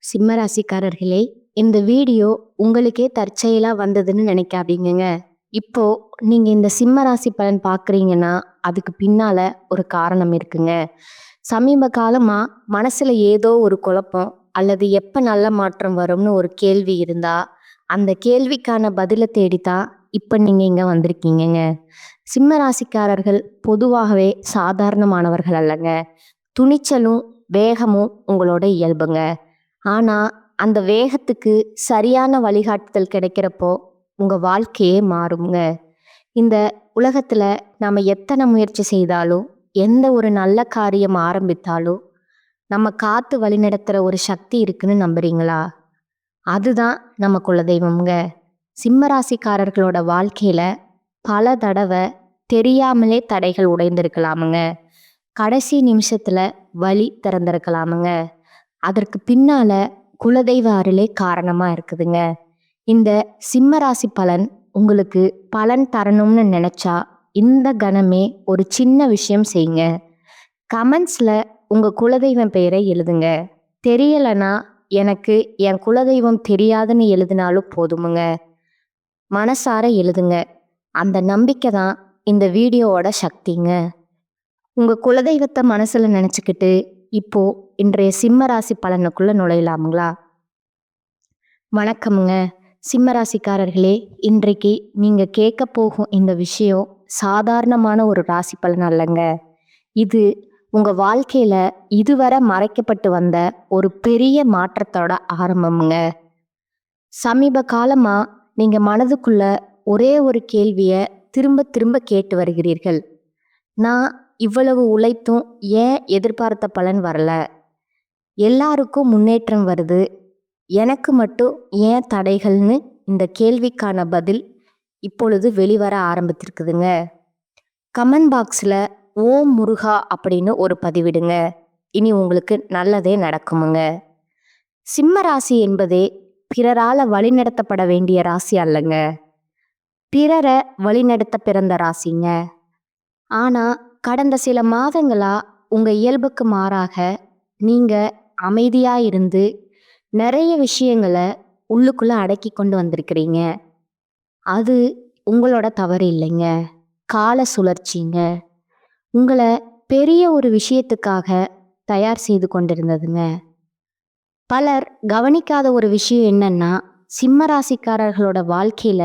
சிம்மராசிக்காரர்களே, இந்த வீடியோ உங்களுக்கே தற்செயலா வந்ததுன்னு நினைக்காதீங்கங்க. இப்போ நீங்க இந்த சிம்மராசி பலன் பார்க்குறீங்கன்னா, அதுக்கு பின்னால ஒரு காரணம் இருக்குங்க. சமீப காலமா மனசுல ஏதோ ஒரு குழப்பம் அல்லது எப்ப நல்ல மாற்றம் வரும்னு ஒரு கேள்வி இருந்தா, அந்த கேள்விக்கான பதில தேடித்தான் இப்ப நீங்க இங்க வந்திருக்கீங்கங்க. சிம்ம ராசிக்காரர்கள் பொதுவாகவே சாதாரணமானவர்கள் அல்லங்க. துணிச்சலும், வேகமும் உங்களோட இயல்புங்க. ஆனா, அந்த வேகத்துக்கு சரியான வழிகாட்டுதல் கிடைக்கிறப்போ, உங்க வாழ்க்கையே மாறுங்க. இந்த உலகத்துல நாம எத்தனை முயற்சி செய்தாலும், எந்த ஒரு நல்ல காரியம் ஆரம்பித்தாலும், நம்ம காத்து வழிநடத்துற ஒரு சக்தி இருக்குன்னு நம்புறீங்களா? அதுதான் நம்ம குலதெய்வம்ங்க. சிம்ம ராசிக்காரர்களோட வாழ்க்கையில பல தடவை தெரியாமலே தடைகள் உடைந்திருக்கலாமுங்க. கடைசி நிமிஷத்துல வழி திறந்திருக்கலாமுங்க. அதற்கு பின்னால குலதெய்வ அருளே காரணமா இருக்குதுங்க. இந்த சிம்ம ராசி பலன் உங்களுக்கு பலன் தரணும்னு நினைச்சா இந்த கணமே ஒரு சின்ன விஷயம் செய்யுங்க. கமெண்ட்ஸ்ல உங்க குலதெய்வம் பெயரை எழுதுங்க. தெரியலனா எனக்கு என் குலதெய்வம் தெரியாதுன்னு எழுதினாலும் போதுமுங்க. மனசார எழுதுங்க. அந்த நம்பிக்கை தான் இந்த வீடியோவோட சக்திங்க. உங்க குலதெய்வத்தை மனசுல நினைச்சுக்கிட்டு இப்போ இன்றைய சிம்ம ராசி பலனுக்குள்ள நுழையலாமுங்களா? வணக்கமுங்க. சிம்ம ராசிக்காரர்களே, இன்றைக்கு நீங்க கேட்க போகும் இந்த விஷயம் சாதாரணமான ஒரு ராசி பலன் அல்லங்க. இது உங்க வாழ்க்கையில இதுவரை மறைக்கப்பட்டு வந்த ஒரு பெரிய மாற்றத்தோட ஆரம்பமுங்க. சமீப காலமா நீங்க மனதுக்குள்ள ஒரே ஒரு கேள்விய திரும்ப திரும்ப கேட்டு வருகிறீர்கள். நான் இவ்வளவு உழைத்தும் ஏன் எதிர்பார்த்த பலன் வரல? எல்லாருக்கும் முன்னேற்றம் வருது, எனக்கு மட்டும் ஏன் தடைகள்னு இந்த கேள்விக்கான பதில் இப்பொழுது வெளிவர ஆரம்பித்திருக்குதுங்க. கமெண்ட் பாக்ஸில் ஓம் முருகா அப்படின்னு ஒரு பதிவிடுங்க. இனி உங்களுக்கு நல்லதே நடக்குமுங்க. சிம்ம ராசி என்பதே பிறரால வழிநடத்தப்பட வேண்டிய ராசி அல்லங்க. பிறரை வழிநடத்த பிறந்த ராசிங்க. ஆனா கடந்த சில மாதங்களா உங்க இயல்புக்கு மாறாக நீங்க அமைதியா இருந்து நிறைய விஷயங்களை உள்ளுக்குள்ள அடக்கி கொண்டு வந்திருக்கிறீங்க. அது உங்களோட தவறு இல்லைங்க, கால சுழற்சிங்க. உங்களை பெரிய ஒரு விஷயத்துக்காக தயார் செய்து கொண்டிருந்ததுங்க. பலர் கவனிக்காத ஒரு விஷயம் என்னன்னா, சிம்ம ராசிக்காரர்களோட வாழ்க்கையில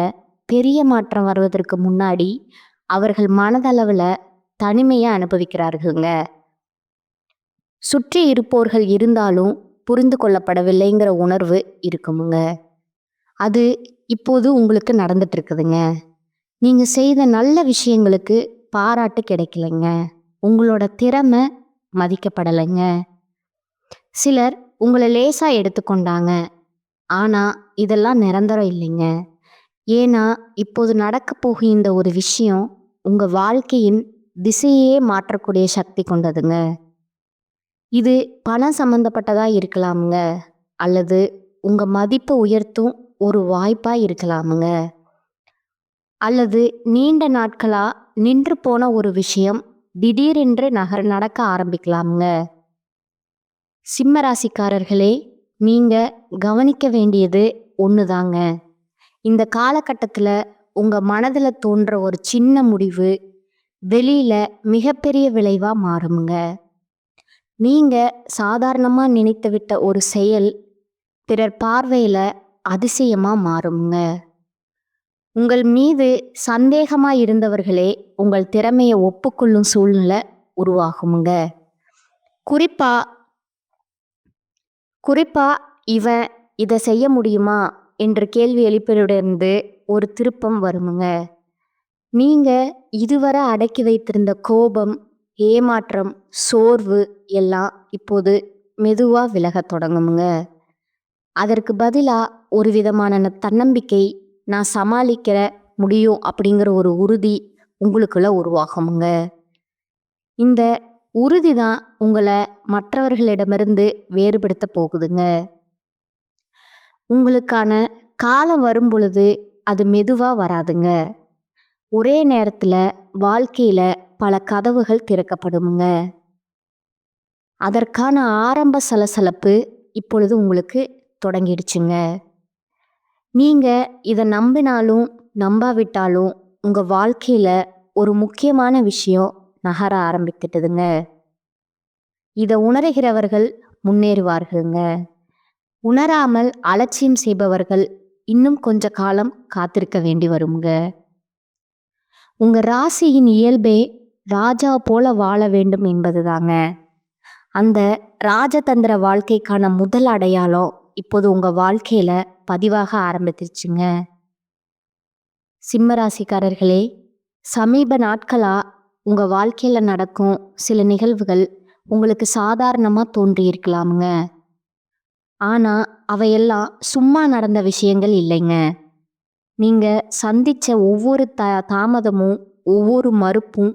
பெரிய மாற்றம் வருவதற்கு முன்னாடி அவர்கள் மனதளவுல தனிமையை அனுபவிக்கிறார்கள்ங்க. சுற்றி இருப்போர்கள் இருந்தாலும் புரிந்து கொள்ளப்படவில்லைங்கிற உணர்வு இருக்குமுங்க. அது இப்போது உங்களுக்கு நடந்துட்டு இருக்குதுங்க. நீங்க செய்த நல்ல விஷயங்களுக்கு பாராட்டு கிடைக்கலைங்க. உங்களோட திறமை மதிக்கப்படலைங்க. சிலர் உங்களை லேசா எடுத்துக்கொண்டாங்க. ஆனா இதெல்லாம் நிரந்தரம் இல்லைங்க. ஏன்னா இப்போது நடக்க போகிற இந்த ஒரு விஷயம் உங்க வாழ்க்கையின் திசையே மாற்றக்கூடிய சக்தி கொண்டதுங்க. இது பணம் சம்பந்தப்பட்டதா இருக்கலாமுங்க, அல்லது உங்க மதிப்பை உயர்த்தும் ஒரு வாய்ப்பா இருக்கலாமுங்க, அல்லது நீண்ட நாட்களா நின்று போன ஒரு விஷயம் திடீரென்று நடக்க ஆரம்பிக்கலாமுங்க. சிம்ம ராசிக்காரர்களே, நீங்க கவனிக்க வேண்டியது ஒண்ணுதாங்க. இந்த காலகட்டத்தில் உங்க மனதில் தோன்ற ஒரு சின்ன முடிவு வெளியில மிகப்பெரிய விளைவா மாறுமுங்க. நீங்க சாதாரணமா நினைத்து விட்ட ஒரு செயல் பிறர் பார்வையில அதிசயமா மாறுங்க. உங்கள் மீது சந்தேகமா இருந்தவர்களே உங்கள் திறமையை ஒப்புக்கொள்ளும் சூழ்நிலை உருவாகுங்க. குறிப்பா இவன் இதை செய்ய முடியுமா என்ற கேள்வி எழுப்பிலிருந்து ஒரு திருப்பம் வருமுங்க. நீங்க இதுவரை அடக்கி வைத்திருந்த கோபம், ஏமாற்றம், சோர்வு எல்லாம் இப்போது மெதுவா விலகத் தொடங்குமுங்க. அதற்கு பதிலா ஒரு விதமான தன்னம்பிக்கை, நான் சமாளிக்கிற முடியும் அப்படிங்கிற ஒரு உறுதி உங்களுக்குள்ள உருவாகுமுங்க. இந்த உறுதி தான் உங்களை மற்றவர்களிடமிருந்து வேறுபடுத்த போகுதுங்க. உங்களுக்கான காலம் வரும் பொழுது அது மெதுவா வராதுங்க. ஒரே நேரத்துல வாழ்க்கையில பல கதவுகள் திறக்கப்படுமுங்க. அதற்கான ஆரம்ப சலசலப்பு இப்பொழுது உங்களுக்கு தொடங்கிடுச்சுங்க. நீங்க இத நம்பினாலும், நம்பாவிட்டாலும் உங்க வாழ்க்கையில ஒரு முக்கியமான விஷயம் நகர ஆரம்பித்துட்டதுங்க. இத உணருகிறவர்கள் முன்னேறுவார்கள்ங்க. உணராமல் அலட்சியம் செய்பவர்கள் இன்னும் கொஞ்ச காலம் காத்திருக்க வேண்டி வருங்க. உங்க ராசியின் இயல்பே ராஜா போல வாழ வேண்டும் என்பதுதாங்க. அந்த ராஜதந்திர வாழ்க்கைக்கான முதல் அடையாளம் இப்போது உங்க வாழ்க்கையில பதிவாக ஆரம்பிச்சிருச்சுங்க. சிம்ம ராசிக்காரர்களே, சமீப நாட்களா உங்க வாழ்க்கையில நடக்கும் சில நிகழ்வுகள் உங்களுக்கு சாதாரணமா தோன்றியிருக்கலாமுங்க. ஆனா அவையெல்லாம் சும்மா நடந்த விஷயங்கள் இல்லைங்க. நீங்க சந்திச்ச ஒவ்வொரு தாமதமும், ஒவ்வொரு மறுப்பும்,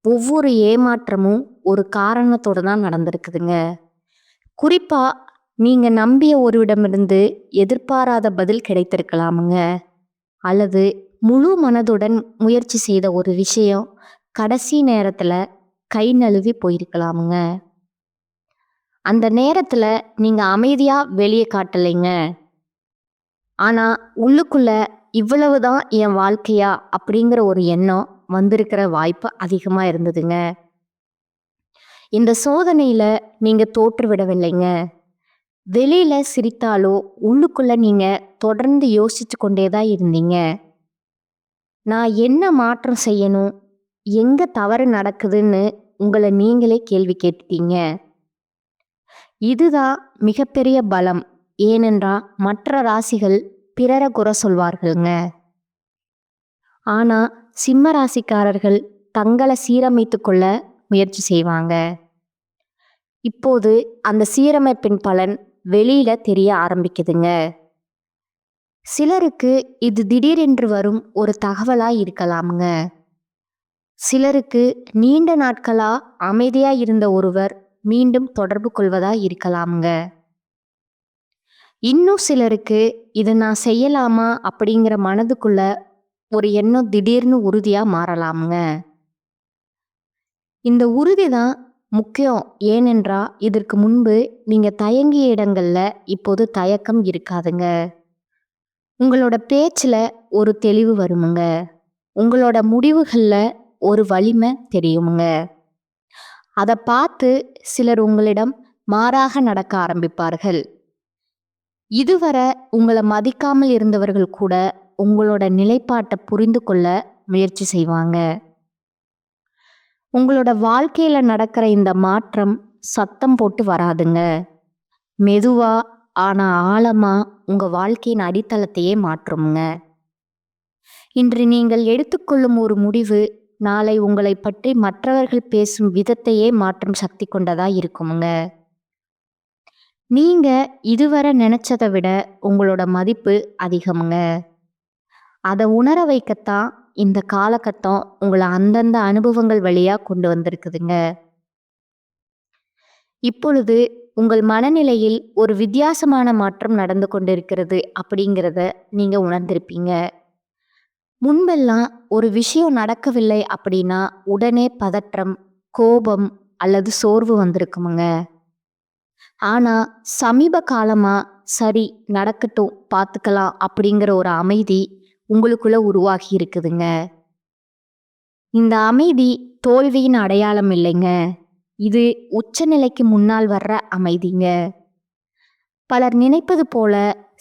ஒவ்வொரு ஏமாற்றமும் ஒரு காரணத்தோட தான் நடந்திருக்குதுங்க. குறிப்பா நீங்க நம்பிய ஒருவரிடமிருந்து எதிர்பாராத பதில் கிடைத்திருக்கலாமுங்க. அல்லது முழு மனதுடன் முயற்சி செய்த ஒரு விஷயம் கடைசி நேரத்துல கை நழுவி போயிருக்கலாமுங்க. அந்த நேரத்துல நீங்க அமைதியா வெளியே காட்டலைங்க. ஆனா உள்ளுக்குள்ள இவ்வளவுதான் என் வாழ்க்கையா அப்படிங்கிற ஒரு எண்ணம் வந்திருக்கிற வாய்ப்பு அதிகமா இருந்ததுங்க. இந்த சோதனையில நீங்க தோற்று விடவில்லைங்க. வெளியில சிரித்தாலோ உள்ளுக்குள்ள நீங்க தொடர்ந்து யோசிச்சு கொண்டேதான் இருந்தீங்க. நான் என்ன மாற்றம் செய்யணும், எங்க தவறு நடக்குதுன்னு உங்களை நீங்களே கேள்வி கேட்டுட்டீங்க. இதுதான் மிகப்பெரிய பலம். ஏனென்றா மற்ற ராசிகள் பிறரை குறை சொல்வார்கள்ங்க. ஆனா சிம்ம ராசிக்காரர்கள் தங்களை சீரமைத்து கொள்ள முயற்சி செய்வாங்க. இப்போது அந்த சீரமைப்பின் பலன் வெளியில தெரிய ஆரம்பிக்குதுங்க. சிலருக்கு இது திடீரென்று வரும் ஒரு தகவலா இருக்கலாமுங்க. சிலருக்கு நீண்ட நாட்களா அமைதியா இருந்த ஒருவர் மீண்டும் தொடர்பு கொள்வதா இருக்கலாமுங்க. இன்னும் சிலருக்கு இதை நான் செய்யலாமா அப்படிங்கிற மனதுக்குள்ள ஒரு எண்ணம் திடீர்னு உறுதியா மாறலாமுங்க. இந்த உறுதி தான் முக்கியம். ஏனென்றா இதற்கு முன்பு நீங்க தயங்கிய இடங்கள்ல இப்போது தயக்கம் இருக்காதுங்க. உங்களோட பேச்சுல ஒரு தெளிவு வருமுங்க. உங்களோட முடிவுகள்ல ஒரு வலிமை தெரியுமுங்க. அதை பார்த்து சிலர் உங்களிடம் மாறாக நடக்க ஆரம்பிப்பார்கள். இதுவரை உங்களை மதிக்காமல் இருந்தவர்கள் கூட உங்களோட நிலைப்பாட்டை புரிந்து கொள்ள முயற்சி செய்வாங்க. உங்களோட வாழ்க்கையில நடக்கிற இந்த மாற்றம் சத்தம் போட்டு வராதுங்க. மெதுவா ஆனா ஆழமா உங்க வாழ்க்கையின் அடித்தளத்தையே மாற்றுங்க. இன்று நீங்கள் எடுத்துக்கொள்ளும் ஒரு முடிவு நாளை உங்களை பற்றி மற்றவர்கள் பேசும் விதத்தையே மாற்றும் சக்தி கொண்டதா இருக்குமுங்க. நீங்க இதுவரை நினைச்சதை விட உங்களோட மதிப்பு அதிகமுங்க. அதை உணர வைக்கத்தான் இந்த காலகட்டம் உங்களை அந்தந்த அனுபவங்கள் வழியா கொண்டு வந்திருக்குதுங்க. இப்பொழுது உங்கள் மனநிலையில் ஒரு வித்தியாசமான மாற்றம் நடந்து கொண்டிருக்கிறது அப்படிங்கிறத நீங்க உணர்ந்திருப்பீங்க. முன்பெல்லாம் ஒரு விஷயம் நடக்கவில்லை அப்படின்னா உடனே பதற்றம், கோபம் அல்லது சோர்வு வந்திருக்குமுங்க. ஆனா சமீப காலமா சரி நடக்கட்டும் பார்த்துக்கலாம் அப்படிங்கிற ஒரு அமைதி உங்களுக்குள்ள உருவாகி இருக்குதுங்க. இந்த அமைதி தோல்வியின் அடையாளம் இல்லைங்க. இது உச்சநிலைக்கு முன்னால் வர்ற அமைதிங்க. பலர் நினைப்பது போல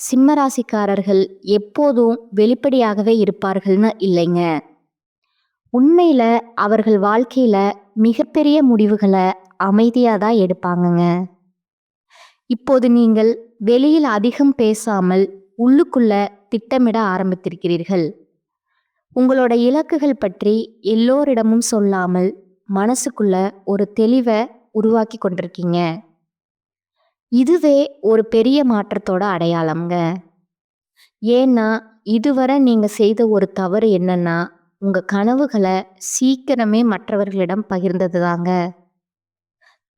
சிம்மராசிக்காரர்கள் எப்போதும் வெளிப்படையாகவே இருப்பார்கள்னு இல்லைங்க. உண்மையில அவர்கள் வாழ்க்கையில மிகப்பெரிய முடிவுகளை அமைதியா தான் எடுப்பாங்கங்க. இப்போது நீங்கள் வெளியில் அதிகம் பேசாமல் உள்ளுக்குள்ள திட்டமிட ஆரம்பித்திருக்கிறீர்கள். உங்களோட இலக்குகள் பற்றி எல்லோரிடமும் சொல்லாமல் மனசுக்குள்ள ஒரு தெளிவை உருவாக்கி கொண்டிருக்கீங்க. இதுவே ஒரு பெரிய மாற்றத்தோட அடையாளம்ங்க. ஏன்னா இதுவரை நீங்க செய்த ஒரு தவறு என்னன்னா உங்க கனவுகளை சீக்கிரமே மற்றவர்களிடம் பகிர்ந்தது தாங்க.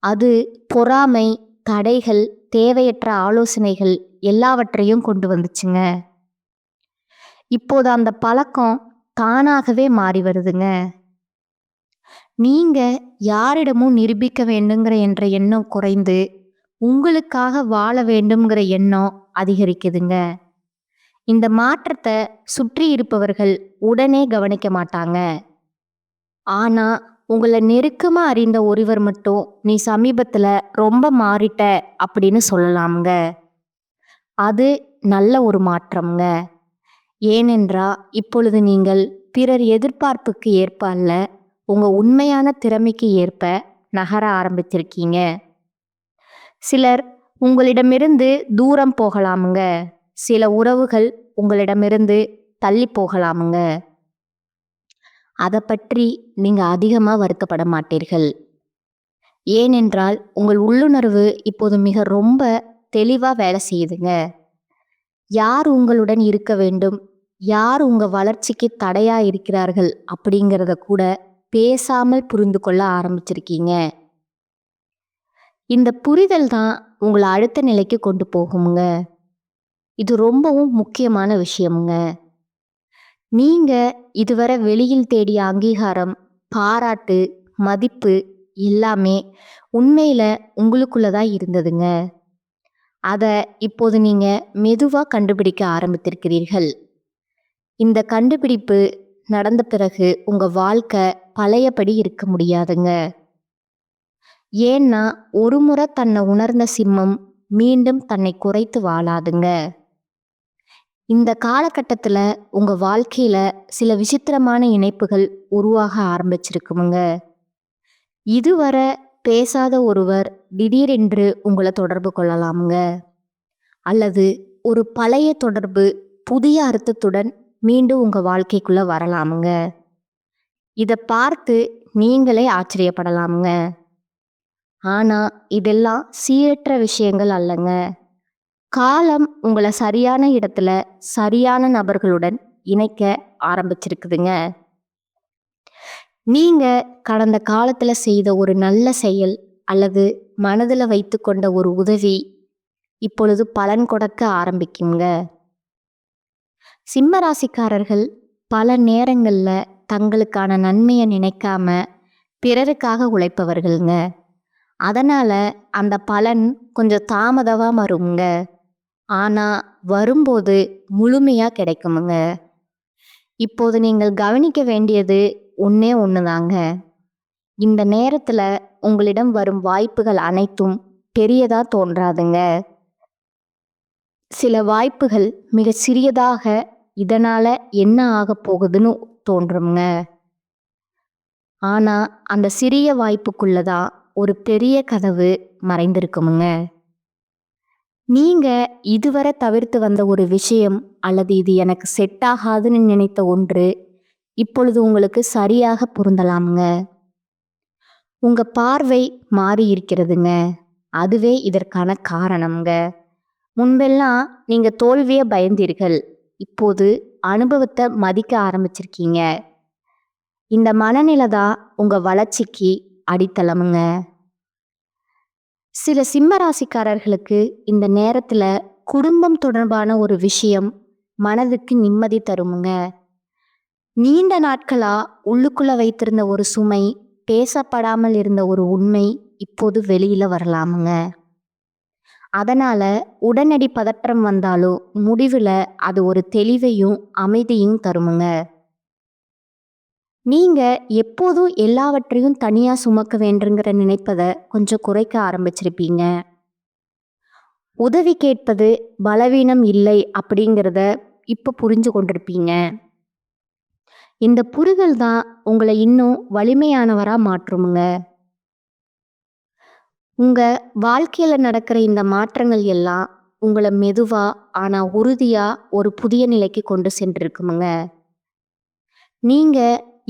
அது பொறாமை, தடைகள், தேவையற்ற ஆலோசனைகள் எல்லாவற்றையும் கொண்டு வந்துச்சுங்க. இப்போது அந்த பழக்கம் தானாகவே மாறி வருதுங்க. நீங்க யாரிடமும் நிரூபிக்க வேண்டுங்கிற என்ற எண்ணம் குறைந்து உங்களுக்காக வாழ வேண்டும்ங்கிற எண்ணம் அதிகரிக்குதுங்க. இந்த மாற்றத்தை சுற்றி இருப்பவர்கள் உடனே கவனிக்க மாட்டாங்க. ஆனா உங்களை நெருக்கமா அறிந்த ஒருவர் மட்டும் நீ சமீபத்துல ரொம்ப மாறிட்ட அப்படின்னு சொல்லலாம்ங்க. அது நல்ல ஒரு மாற்றம்ங்க. ஏனென்றா இப்பொழுது நீங்கள் பிறர் எதிர்பார்ப்புக்கு ஏற்ப அல்ல, உங்க உண்மையான திறமைக்கு ஏற்ப நகர ஆரம்பிச்சிருக்கீங்க. சிலர் உங்களிடமிருந்து தூரம் போகலாமுங்க. சில உறவுகள் உங்களிடமிருந்து தள்ளி போகலாமுங்க. அதை பற்றி நீங்க அதிகமா வருத்தப்பட மாட்டீர்கள். ஏனென்றால் உங்கள் உள்ளுணர்வு இப்போது மிக ரொம்ப தெளிவா வேலை செய்யுதுங்க. யார் உங்களுடன் இருக்க வேண்டும், யார் உங்க வளர்ச்சிக்கு தடையா இருக்கிறார்கள் அப்படிங்கிறத கூட பேசாமல் புரிந்து கொள்ள ஆரம்பிச்சிருக்கீங்க. இந்த புரிதல் தான் உங்களை அடுத்த நிலைக்கு கொண்டு போகுமுங்க. இது ரொம்பவும் முக்கியமான விஷயமுங்க. நீங்க இதுவரை வெளியில் தேடிய அங்கீகாரம், பாராட்டு, மதிப்பு எல்லாமே உண்மையில உங்களுக்குள்ளதான் இருந்ததுங்க. அதை இப்போது நீங்க மெதுவா கண்டுபிடிக்க ஆரம்பித்திருக்கிறீர்கள். இந்த கண்டுபிடிப்பு நடந்த பிறகு உங்க வாழ்க்கை பழையபடி இருக்க முடியாதுங்க. ஏன்னா ஒரு முறை தன்னை உணர்ந்த சிம்மம் மீண்டும் தன்னை குறைத்து வாழாதுங்க. இந்த காலகட்டத்துல உங்க வாழ்க்கையில சில விசித்திரமான இணைப்புகள் உருவாக ஆரம்பிச்சிருக்குமுங்க. இதுவரை பேசாத ஒருவர் திடீரென்று உங்களை தொடர்பு கொள்ளலாமுங்க. அல்லது ஒரு பழைய தொடர்பு புதிய அர்த்தத்துடன் மீண்டும் உங்க வாழ்க்கைக்குள்ள வரலாமுங்க. இதை பார்த்து நீங்களே ஆச்சரியப்படலாமுங்க. ஆனா இதெல்லாம் சீரற்ற விஷயங்கள் அல்லங்க. காலம் உங்களை சரியான இடத்துல சரியான நபர்களுடன் இணைக்க ஆரம்பிச்சிருக்குதுங்க. நீங்க கடந்த காலத்துல செய்த ஒரு நல்ல செயல் அல்லது மனதில் வைத்து கொண்ட ஒரு உதவி இப்பொழுது பலன் கொடுக்க ஆரம்பிக்குங்க. சிம்ம ராசிக்காரர்கள் பல நேரங்கள்ல தங்களுக்கான நன்மையை நினைக்காம பிறருக்காக உழைப்பவர்கள்ங்க. அதனால அந்த பலன் கொஞ்சம் தாமதமா வருங்க. ஆனா வரும்போது முழுமையா கிடைக்குமுங்க. இப்போது நீங்கள் கவனிக்க வேண்டியது ஒண்ணே ஒண்ணுதாங்க. இந்த நேரத்துல உங்களிடம் வரும் வாய்ப்புகள் அனைத்தும் பெரியதா தோன்றாதுங்க. சில வாய்ப்புகள் மிக சிறியதாக இதனால என்ன ஆக போகுதுன்னு தோன்றுங்க. ஆனா அந்த சிறிய வாய்ப்புக்குள்ளதான் ஒரு பெரிய கதவு மறைந்திருக்குமுங்க. நீங்க இதுவரை தவிர்த்து வந்த ஒரு விஷயம் அல்லது இது எனக்கு செட் ஆகாதுன்னு நினைத்த ஒன்று இப்பொழுது உங்களுக்கு சரியாக பொருந்தலாமுங்க. உங்க பார்வை மாறி இருக்கிறதுங்க. அதுவே இதற்கான காரணம்ங்க. முன்பெல்லாம் நீங்க தோல்வியை பயந்தீர்கள். இப்போது அனுபவத்தை மதிக்க ஆரம்பிச்சிருக்கீங்க. இந்த மனநிலை தான் உங்க வளர்ச்சிக்கு அடித்தளமுங்க. சில சிம்ம ராசிக்காரர்களுக்கு இந்த நேரத்துல குடும்பம் தொடர்பான ஒரு விஷயம் மனதுக்கு நிம்மதி தருமுங்க. நீண்ட நாட்களா உள்ளுக்குள்ள வைத்திருந்த ஒரு சுமை, பேசப்படாமல் இருந்த ஒரு உண்மை இப்போது வெளியில வரலாமுங்க. அதனால உடனடி பதற்றம் வந்தாலும் முடிவுல அது ஒரு தெளிவையும் அமைதியும் தருமுங்க. நீங்க எப்போதும் எல்லாவற்றையும் தனியா சுமக்க வேண்டுங்கிற நினைப்பதை கொஞ்சம் குறைக்க ஆரம்பிச்சிருப்பீங்க. உதவி கேட்பது பலவீனம் இல்லை அப்படிங்கிறத இப்ப புரிஞ்சு கொண்டிருப்பீங்க. இந்த புரிதல் தான் உங்களை இன்னும் வலிமையானவரா மாற்றுமுங்க. உங்க வாழ்க்கையில நடக்கிற இந்த மாற்றங்கள் எல்லாம் உங்களை மெதுவா ஆனா உறுதியா ஒரு புதிய நிலைக்கு கொண்டு சென்றிருக்குமுங்க. நீங்க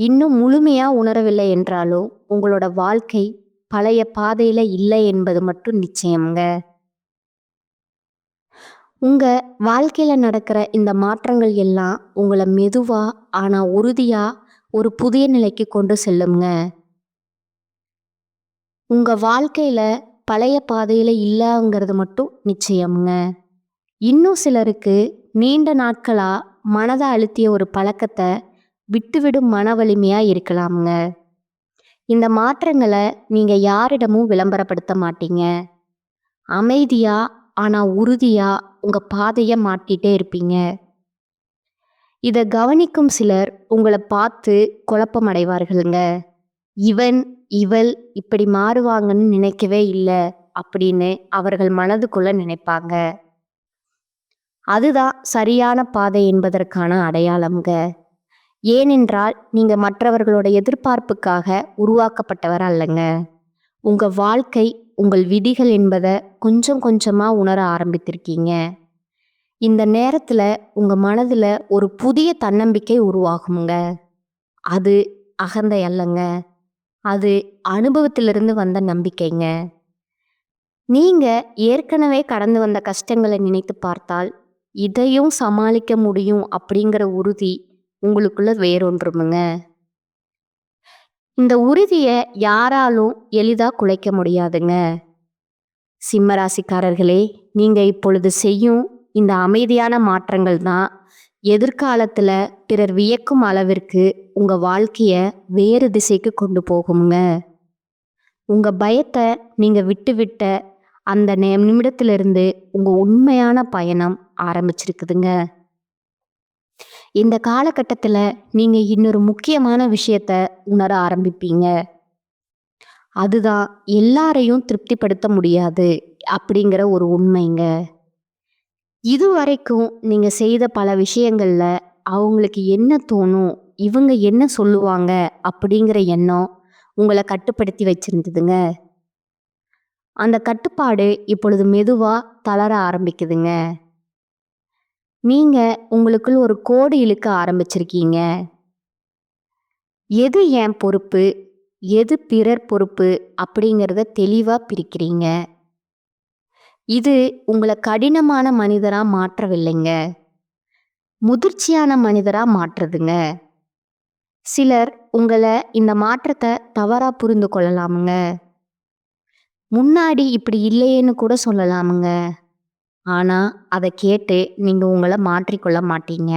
இன்னும் முழுமையா உணரவில்லை என்றாலும் உங்களோட வாழ்க்கை பழைய பாதையில இல்லை என்பது மட்டும் நிச்சயம்ங்க. உங்க வாழ்க்கையில நடக்கிற இந்த மாற்றங்கள் எல்லாம் உங்களை மெதுவா ஆனா உறுதியா ஒரு புதிய நிலைக்கு கொண்டு செல்லுங்க. உங்க வாழ்க்கையில பழைய பாதையில இல்லைங்கிறது மட்டும் நிச்சயம்ங்க. இன்னும் சிலருக்கு நீண்ட நாட்களா மனதை அழுத்திய ஒரு பழக்கத்தை விட்டுவிடும் மன வலிமையா இருக்கலாமுங்க. இந்த மாற்றங்களை நீங்க யாரிடமும் விளம்பரப்படுத்த மாட்டீங்க. அமைதியா ஆனா உறுதியா உங்க பாதைய மாத்திட்டே இருப்பீங்க. இத கவனிக்கும் சிலர் உங்கள பார்த்து குழப்பமடைவார்கள்ங்க. இவன், இவள் இப்படி மாறுவாங்கன்னு நினைக்கவே இல்ல அப்படின்னு அவர்கள் மனதுக்குள்ள நினைப்பாங்க. அதுதான் சரியான பாதை என்பதற்கான அடையாளம்ங்க. ஏனென்றால் நீங்க மற்றவர்களோட எதிர்பார்ப்புக்காக உருவாக்கப்பட்டவர் அல்லங்க. உங்க வாழ்க்கை, உங்கள் விதிகள் என்பத கொஞ்சம் கொஞ்சமா உணர ஆரம்பித்திருக்கீங்க. இந்த நேரத்துல உங்க மனதுல ஒரு புதிய தன்னம்பிக்கை உருவாகுங்க. அது அகந்தை அல்லங்க. அது அனுபவத்திலிருந்து வந்த நம்பிக்கைங்க. நீங்க ஏற்கனவே கடந்து வந்த கஷ்டங்களை நினைத்து பார்த்தால், இதையும் சமாளிக்க முடியும் அப்படிங்கிற உறுதி உங்களுக்குள்ள வேரூன்றுமுங்க. இந்த உறுதிய யாராலும் எளிதா குலைக்க முடியாதுங்க. சிம்ம ராசிக்காரர்களே, நீங்க இப்பொழுது செய்யும் இந்த அமைதியான மாற்றங்கள் தான் எதிர்காலத்துல பிறர் வியக்கும் அளவிற்கு உங்க வாழ்க்கைய வேறு திசைக்கு கொண்டு போகுங்க. உங்க பயத்தை நீங்க விட்டுவிட்ட அந்த நிமிடத்திலிருந்து உங்க உண்மையான பயணம் ஆரம்பிச்சிருக்குதுங்க. இந்த காலகட்டத்துல நீங்க இன்னொரு முக்கியமான விஷயத்த உணர ஆரம்பிப்பீங்க. அதுதான் எல்லாரையும் திருப்திப்படுத்த முடியாது அப்படிங்கிற ஒரு உண்மைங்க. இதுவரைக்கும் நீங்க செய்த பல விஷயங்கள்ல அவங்களுக்கு என்ன தோணும், இவங்க என்ன சொல்லுவாங்க அப்படிங்கிற எண்ணம் உங்களை கட்டுப்படுத்தி வச்சிருந்ததுங்க. அந்த கட்டுப்பாடு இப்பொழுது மெதுவா தளர ஆரம்பிக்குதுங்க. நீங்க உங்களுக்குள் ஒரு கோடு இழுக்க ஆரம்பிச்சிருக்கீங்க. எது என் பொறுப்பு, எது பிறர் பொறுப்பு அப்படிங்கிறத தெளிவா பிரிக்கிறீங்க. இது உங்களை கடினமான மனிதரா மாற்றவில்லைங்க, முதிர்ச்சியான மனிதரா மாற்றுதுங்க. சிலர் உங்களை இந்த மாற்றத்தை தவறா புரிந்து கொள்ளலாமுங்க. முன்னாடி இப்படி இல்லையேன்னு கூட சொல்லலாமுங்க. ஆனா அதை கேட்டு நீங்க உங்களை மாற்றிக்கொள்ள மாட்டீங்க.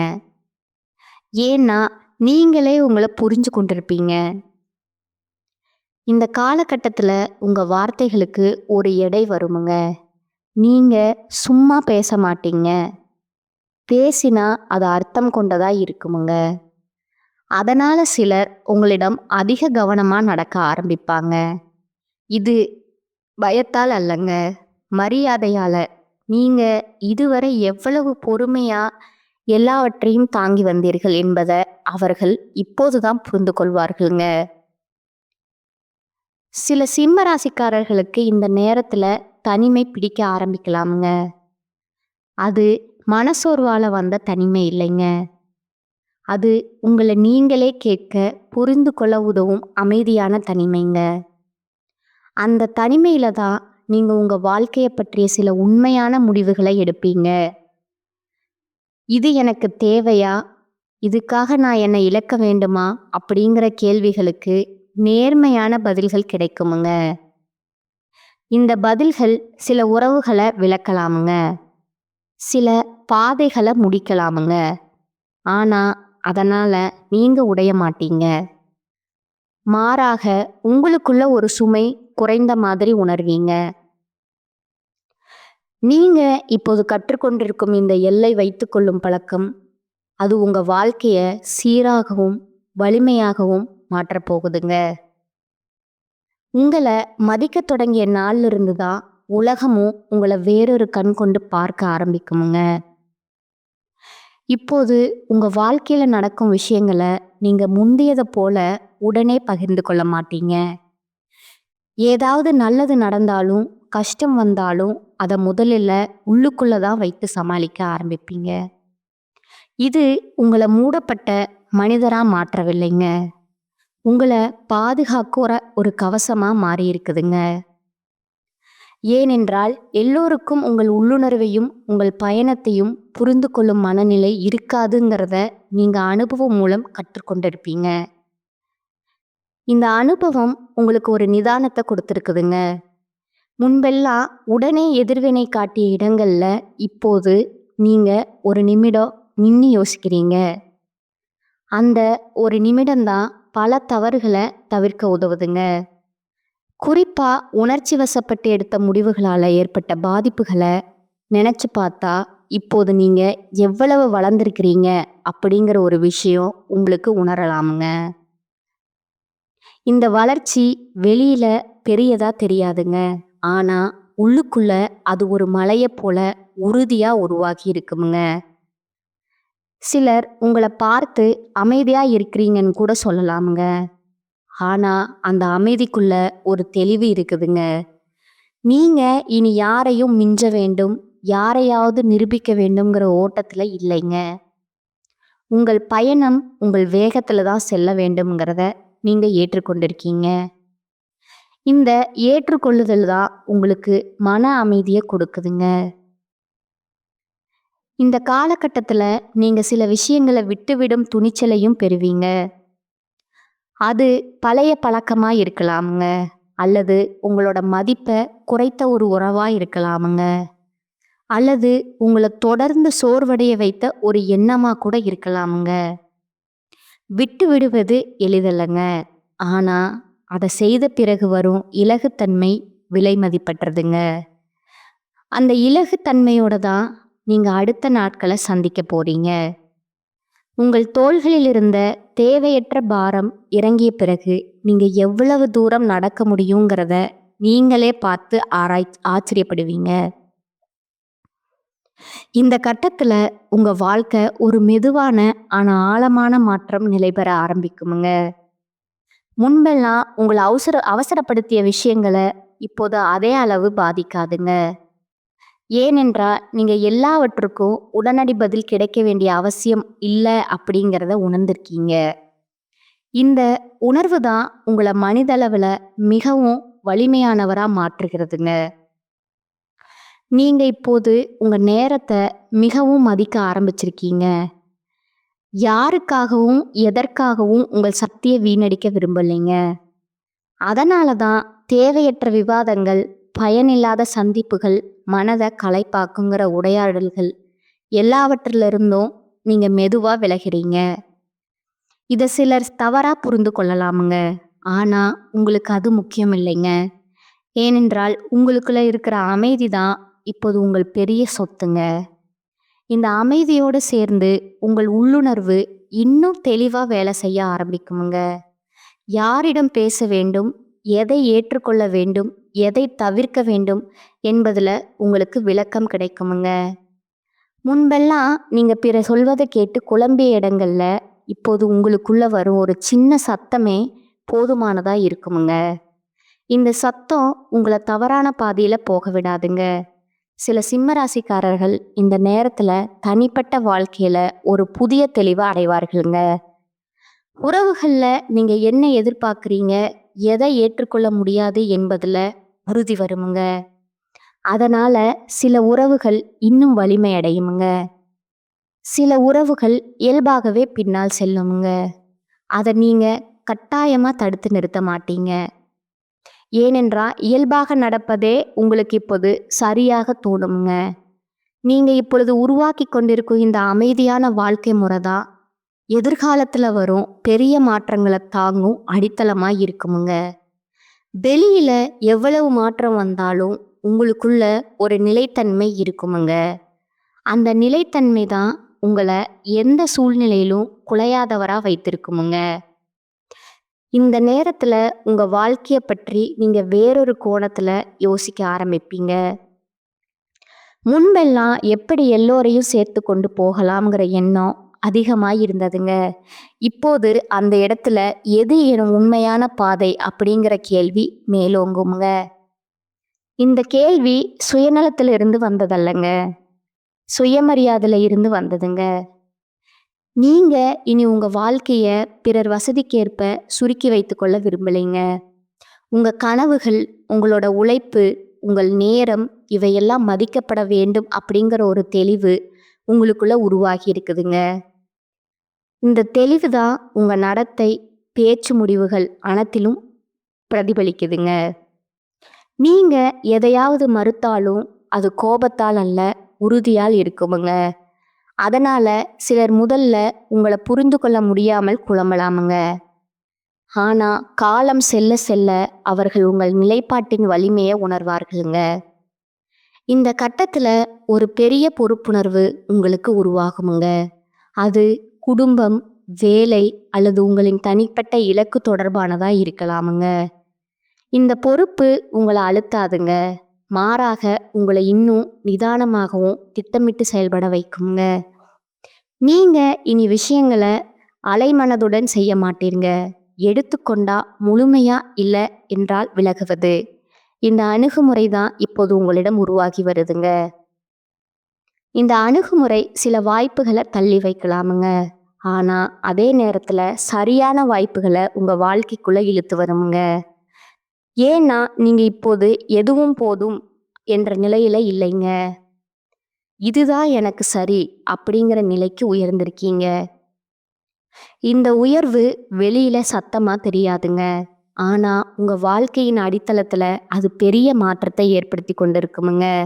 ஏன்னா நீங்களே உங்களை புரிஞ்சு கொண்டிருப்பீங்க. இந்த காலகட்டத்துல உங்க வார்த்தைகளுக்கு ஒரு எடை வருமுங்க. நீங்க சும்மா பேச மாட்டீங்க. பேசினா அது அர்த்தம் கொண்டதா இருக்குமுங்க. அதனால சிலர் உங்களிடம் அதிக கவனமா நடக்க ஆரம்பிப்பாங்க. இது பயத்தால் அல்லங்க, மரியாதையால. நீங்க இதுவரை எவ்வளவு பொறுமையா எல்லாவற்றையும் தாங்கி வந்தீர்கள் என்பதை அவர்கள் இப்போதுதான் புரிந்து கொள்வார்கள்ங்க. சில சிம்ம ராசிக்காரர்களுக்கு இந்த நேரத்துல தனிமை பிடிக்க ஆரம்பிக்கலாமுங்க. அது மனசோர்வால வந்த தனிமை இல்லைங்க. அது உங்களை நீங்களே கேட்க, புரிந்து கொள்ள உதவும் அமைதியான தனிமைங்க. அந்த தனிமையில தான் நீங்க உங்க வாழ்க்கையை பற்றிய சில உண்மையான முடிவுகளை எடுப்பீங்க. இது எனக்கு தேவையா, இதுக்காக நான் என்னை இழக்க வேண்டுமா அப்படிங்கிற கேள்விகளுக்கு நேர்மையான பதில்கள் கிடைக்குமுங்க. இந்த பதில்கள் சில உறவுகளை விளக்கலாமுங்க, சில பாதைகளை முடிக்கலாமுங்க. ஆனா அதனால நீங்க உடைய மாட்டீங்க. மாறாக உங்களுக்குள்ள ஒரு சுமை குறைந்த மாதிரி உணர்வீங்க. நீங்க இப்போது கற்றுக்கொண்டிருக்கும் இந்த எல்லை வைத்துக்கொள்ளும் பழக்கம், அது உங்க வாழ்க்கைய சீராகவும் வலிமையாகவும் மாற்றப்போகுதுங்க. உங்களை மதிக்க தொடங்கிய நாள்ல இருந்து தான் உலகமும் உங்களை வேறொரு கண் கொண்டு பார்க்க ஆரம்பிக்குமுங்க. இப்போது உங்க வாழ்க்கையில நடக்கும் விஷயங்களை நீங்க முந்தியதை போல உடனே பகிர்ந்து கொள்ள மாட்டீங்க. ஏதாவது நல்லது நடந்தாலும் கஷ்டம் வந்தாலும் அதை முதலில் உள்ளுக்குள்ளதான் வைத்து சமாளிக்க ஆரம்பிப்பீங்க. இது உங்களை மூடப்பட்ட மனிதரா மாற்றவில்லைங்க, உங்களை பாதுகாக்கிற ஒரு கவசமா மாறி இருக்குதுங்க. ஏனென்றால் எல்லோருக்கும் உங்கள் உள்ளுணர்வையும் உங்கள் பயணத்தையும் புரிந்து கொள்ளும் மனநிலை இருக்காதுங்கிறத நீங்க அனுபவம் மூலம் கற்றுக்கொண்டிருப்பீங்க. இந்த அனுபவம் உங்களுக்கு ஒரு நிதானத்தை கொடுத்துருக்குதுங்க. முன்பெல்லாம் உடனே எதிர்வினை காட்டிய இடங்கள்ல இப்போது நீங்க ஒரு நிமிடம் நின்று யோசிக்கிறீங்க. அந்த ஒரு நிமிடம்தான் பல தவறுகளை தவிர்க்க உதவுதுங்க. குறிப்பா உணர்ச்சி வசப்பட்டு எடுத்த முடிவுகளால ஏற்பட்ட பாதிப்புகளை நினைச்சு பார்த்தா, இப்போது நீங்க எவ்வளவு வளர்ந்திருக்கிறீங்க அப்படிங்கிற ஒரு விஷயம் உங்களுக்கு உணரலாமுங்க. இந்த வளர்ச்சி வெளியில பெரியதா தெரியாதுங்க. ஆனா, உள்ளுக்குள்ள அது ஒரு மலையப் போல உறுதியா உருவாகி இருக்குமுங்க. சிலர் உங்கள பார்த்து அமைதியா இருக்கிறீங்கன்னு கூட சொல்லலாமுங்க. ஆனா, அந்த அமைதிக்குள்ள ஒரு தெளிவு இருக்குதுங்க. நீங்க இனி யாரையும் மிஞ்ச வேண்டும், யாரையாவது நிரூபிக்க வேண்டும்ங்கிற ஓட்டத்துல இல்லைங்க. உங்கள் பயணம் உங்கள் வேகத்துல தான் செல்ல வேண்டும்ங்கிறத நீங்க ஏற்றுக்கொண்டிருக்கீங்க. இந்த ஏற்றுக்கொள்ளுதல் தான் உங்களுக்கு மன அமைதிய கொடுக்குதுங்க. இந்த காலகட்டத்துல நீங்க சில விஷயங்கள விட்டுவிடும் துணிச்சலையும் பெறுவீங்க. அது பழைய பழக்கமா இருக்கலாமுங்க. அல்லது உங்களோட மதிப்ப குறைத்த ஒரு உறவா இருக்கலாமுங்க. அல்லது உங்கள தொடர்ந்து சோர்வடைய வைத்த ஒரு எண்ணமா கூட இருக்கலாமுங்க. விட்டு விடுவது எளிதல்லங்க. ஆனா, அத செய்த பிறகு வரும் இலகுத்தன்மை விலை மதிப்பற்றதுங்க. அந்த இலகுத்தன்மையோட தான் நீங்க அடுத்த நாட்கள சந்திக்க போறீங்க. உங்கள் தோள்களில் இருந்த தேவையற்ற பாரம் இறங்கிய பிறகு நீங்க எவ்வளவு தூரம் நடக்க முடியுங்கிறத நீங்களே பார்த்து ஆச்சரியப்படுவீங்க. இந்த கட்டத்துல உங்க வாழ்க்கை ஒரு மெதுவான ஆனா ஆழமான மாற்றம் நிலைபெற ஆரம்பிக்குமுங்க. முன்பெல்லாம் உங்கள அவசரப்படுத்திய விஷயங்கள இப்போது அதே அளவு பாதிக்காதுங்க. ஏனென்றால் நீங்க எல்லாவற்றுக்கும் உடனடி பதில் கிடைக்க வேண்டிய அவசியம் இல்ல அப்படிங்கிறத உணர்ந்திருக்கீங்க. இந்த உணர்வு தான் உங்கள மனிதளவுல மிகவும் வலிமையானவரா மாற்றுகிறதுங்க. நீங்க இப்போது உங்க நேரத்த மிகவும் மதிக்க ஆரம்பிச்சிருக்கீங்க. யாருக்காகவும், எதற்காகவும் உங்கள் சக்திய வீணடிக்க விரும்பலைங்க. அதனால தான் தேவையற்ற விவாதங்கள், பயனில்லாத சந்திப்புகள், மனத களைப்பாக்குங்கிற உரையாடல்கள் எல்லாவற்றிலிருந்தும் நீங்க மெதுவா விலகிறீங்க. இத சிலர் தவறா புரிந்து கொள்ளலாமுங்க. ஆனா, உங்களுக்கு அது முக்கியம் இல்லைங்க. ஏனென்றால் உங்களுக்குள்ள இருக்கிற அமைதி தான் இப்போது உங்கள் பெரிய சொத்துங்க. இந்த அமைதியோடு சேர்ந்து உங்கள் உள்ளுணர்வு இன்னும் தெளிவா வேலை செய்ய ஆரம்பிக்குமுங்க. யாரிடம் பேச வேண்டும், எதை ஏற்றுக்கொள்ள வேண்டும், எதை தவிர்க்க வேண்டும் என்பதுல உங்களுக்கு விளக்கம் கிடைக்குமுங்க. முன்பெல்லாம் நீங்க பிறர் சொல்வதை கேட்டு குழம்பிய இடங்கள்ல இப்போது உங்களுக்குள்ள வரும் ஒரு சின்ன சத்தமே போதுமானதா இருக்குமுங்க. இந்த சத்தம் உங்கள தவறான பாதையில போக விடாதுங்க. சில சிம்மராசிக்காரர்கள் இந்த நேரத்துல தனிப்பட்ட வாழ்க்கையில ஒரு புதிய தெளிவை அடைவார்களுங்க. உறவுகள்ல நீங்க என்ன எதிர்பார்க்குறீங்க, எதை ஏற்றுக்கொள்ள முடியாது என்பதுல உறுதி வருமுங்க. அதனால சில உறவுகள் இன்னும் வலிமை அடையுமுங்க. சில உறவுகள் இயல்பாகவே பின்னால் செல்லுமுங்க. அதை நீங்க கட்டாயமா தடுத்து நிறுத்த மாட்டீங்க. ஏனென்றா இயல்பாக நடப்பதே உங்களுக்கு இப்போது சரியாக தோணுமுங்க. நீங்க இப்பொழுது உருவாக்கி கொண்டிருக்கும் இந்த அமைதியான வாழ்க்கை முறை தான் எதிர்காலத்துல வரும் பெரிய மாற்றங்களை தாங்கும் அடித்தளமா இருக்குமுங்க. வெளியில எவ்வளவு மாற்றம் வந்தாலும் உங்களுக்குள்ள ஒரு நிலைத்தன்மை இருக்குமுங்க. அந்த நிலைத்தன்மை தான் உங்களை எந்த சூழ்நிலையிலும் குலையாதவரா வைத்திருக்குமுங்க. இந்த நேரத்துல உங்க வாழ்க்கைய பற்றி நீங்க வேறொரு கோணத்துல யோசிக்க ஆரம்பிப்பீங்க. முன்பெல்லாம் எப்படி எல்லோரையும் சேர்த்து கொண்டு போகலாம்ங்கிற எண்ணம் அதிகமாய் இருந்ததுங்க. இப்போது அந்த இடத்துல எது என் உண்மையான பாதை அப்படிங்கிற கேள்வி மேலோங்குங்க. இந்த கேள்வி சுயநலத்துல இருந்து வந்ததல்லங்க, சுயமரியாதையில இருந்து வந்ததுங்க. நீங்க இனி உங்க வாழ்க்கைய பிறர் வசதிக்கேற்ப சுருக்கி வைத்துக்கொள்ள விரும்பலைங்க. உங்க கனவுகள், உங்களோட உழைப்பு, உங்கள் நேரம் இவையெல்லாம் மதிக்கப்பட வேண்டும் அப்படிங்கிற ஒரு தெளிவு உங்களுக்குள்ள உருவாகி இருக்குதுங்க. இந்த தெளிவு தான் உங்க நடத்தை, பேச்சு முடிவுகள் அனைத்திலும் பிரதிபலிக்குதுங்க. நீங்க எதையாவது மறுத்தாலும் அது கோபத்தால் அல்ல, உறுதியால் இருக்குமுங்க. அதனால சிலர் முதல்ல உங்களை புரிந்து கொள்ள முடியாமல் குழம்பலாமுங்க. ஆனா காலம் செல்ல செல்ல அவர்கள் உங்கள் நிலைப்பாட்டின் வலிமையை உணர்வார்களுங்க. இந்த கட்டத்துல ஒரு பெரிய பொறுப்புணர்வு உங்களுக்கு உருவாகுமுங்க. அது குடும்பம், வேலை அல்லது உங்களின் தனிப்பட்ட இலக்கு தொடர்பானதா இருக்கலாமுங்க. இந்த பொறுப்பு உங்கள அழுத்தாதுங்க. மாறாக உங்கள இன்னும் நிதானமாகவும் திட்டமிட்டு செயல்பட வைக்குங்க. நீங்க இனி விஷயங்கள அலைமனதுடன் செய்ய மாட்டீங்க. எடுத்துக்கொண்டா முழுமையா இல்ல என்றால் விலகுவது. இந்த அணுகுமுறை தான் இப்போது உங்களிடம் உருவாகி வருதுங்க. இந்த அணுகுமுறை சில வாய்ப்புகள தள்ளி வைக்கலாமுங்க. ஆனா அதே நேரத்துல சரியான வாய்ப்புகள உங்க வாழ்க்கைக்குள்ள இழுத்து வருமுங்க. ஏன்னா நீங்க இப்போது எதுவும் போதும் என்ற நிலையில இல்லைங்க. இதுதான் எனக்கு சரி அப்படிங்கிற நிலைக்கு உயர்ந்திருக்கீங்க. இந்த உயர்வு வெளியில சத்தமா தெரியாதுங்க. ஆனா உங்க வாழ்க்கையின் அடித்தளத்துல அது பெரிய மாற்றத்தை ஏற்படுத்தி கொண்டிருக்குமுங்க.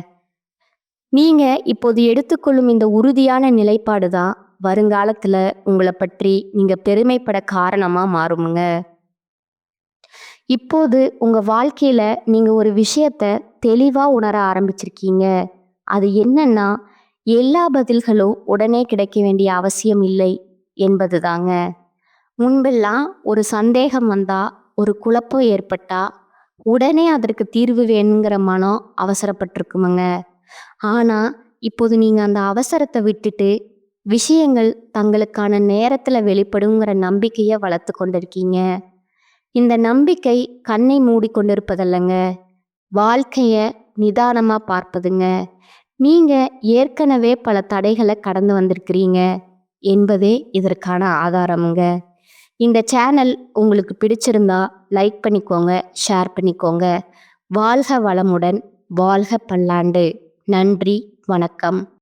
நீங்க இப்போது எடுத்துக்கொள்ளும் இந்த உறுதியான நிலைப்பாடு தான் வருங்காலத்துல உங்கள பற்றி நீங்க பெருமைப்பட காரணமா மாறுமுங்க. இப்போது உங்க வாழ்க்கையில நீங்க ஒரு விஷயத்த தெளிவா உணர ஆரம்பிச்சிருக்கீங்க. அது என்னன்னா, எல்லா பதில்களும் உடனே கிடைக்க வேண்டிய அவசியம் இல்லை என்பதுதாங்க. முன்பெல்லாம் ஒரு சந்தேகம் வந்தா, ஒரு குழப்பம் ஏற்பட்டா, உடனே அதற்கு தீர்வு வேணுங்கிற மனம் அவசரப்பட்டிருக்குமுங்க. ஆனா, இப்போது நீங்க அந்த அவசரத்த விட்டுட்டு, விஷயங்கள் தங்களுக்கான நேரத்துல வெளிப்படுங்கிற நம்பிக்கைய வளர்த்து கொண்டிருக்கீங்க. இந்த நம்பிக்கை கண்ணை மூடிக்கொண்டிருப்பதல்லங்க, வாழ்க்கைய நிதானமா பார்ப்பதுங்க. நீங்க ஏற்கனவே பல தடைகள கடந்து வந்திருக்கிறீங்க என்பதே இதற்கான ஆதாரமுங்க. இந்த சேனல் உங்களுக்கு பிடிச்சிருந்தா லைக் பண்ணிக்கோங்க, ஷேர் பண்ணிக்கோங்க. வாழ்க வளமுடன், வாழ்க பல்லாண்டு. நன்றி, வணக்கம்.